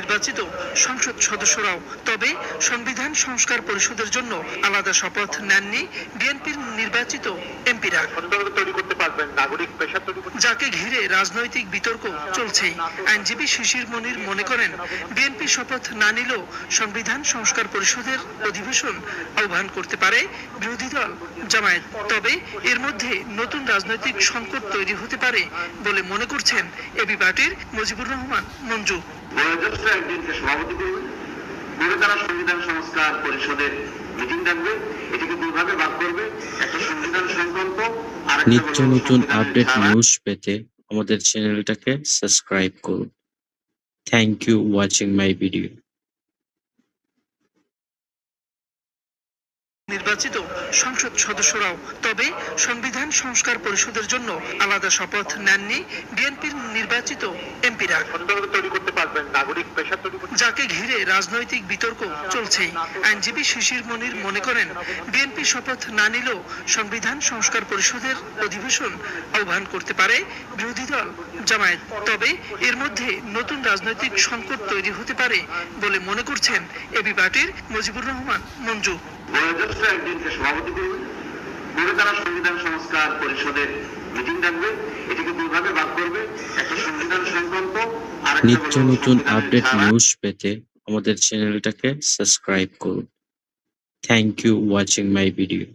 নির্বাচিত সংসদ সদস্যরাও। তবে সংবিধান সংস্কার পরিষদের জন্য আলাদা শপথ নেননি বিএনপির নির্বাচিত এমপিরা, যাকে ঘিরে রাজনৈতিক বিতর্ক চলছে। আইনজীবী শিশির মনির মনে করেন, বিএনপি শপথ না নিলেও সংবিধান সংস্কার পরিষদের অধিবেশন আহ্বান করতে পারে বিরোধী দল জামায়াত। তবে এর মধ্যে নতুন রাজনৈতিক সংকট তৈরি হতে পারে বলে মনে করছেন এবি পার্টির মুজিবুর রহমান মঞ্জু। সভাপতি করবে, করে তারা সংবিধান সংস্কার পরিষদের মিটিং ডাকবে, এটাকে দুইভাগে ভাগ করবে, একটা সংবিধান সংক্রান্ত আর নিত্য নতুন আপডেট নিউজ পেতে আমাদের চ্যানেলটাকে সাবস্ক্রাইব করুন। Thank you watching my video. নির্বাচিত সংসদ সদস্যরাও। তবে সংবিধান সংস্কার পরিষদের জন্য আলাদা শপথ নেননি বিএনপির নির্বাচিত এমপিরা, যাকে ঘিরে রাজনৈতিক বিতর্ক চলছে। আইনজীবী শিশির মনির মনে করেন, বিএনপি শপথ না নিলেও সংবিধান সংস্কার পরিষদের অধিবেশন আহ্বান করতে পারে বিরোধী দল জামায়াত। তবে এর মধ্যে নতুন রাজনৈতিক সংকট তৈরি হতে পারে বলে মনে করছেন এবি পার্টির মুজিবুর রহমান মঞ্জু। একদিনকে সভাপতি করবে, করে তারা সংবিধান সংস্কার পরিষদের মিটিং ডাকবে, এটাকে দুইভাগে ভাগ করবে, একটা সংবিধান সংক্রান্ত আর নিত্য নতুন আপডেট নিউজ পেতে আমাদের চ্যানেলটাকে সাবস্ক্রাইব করুন। Thank you watching my video.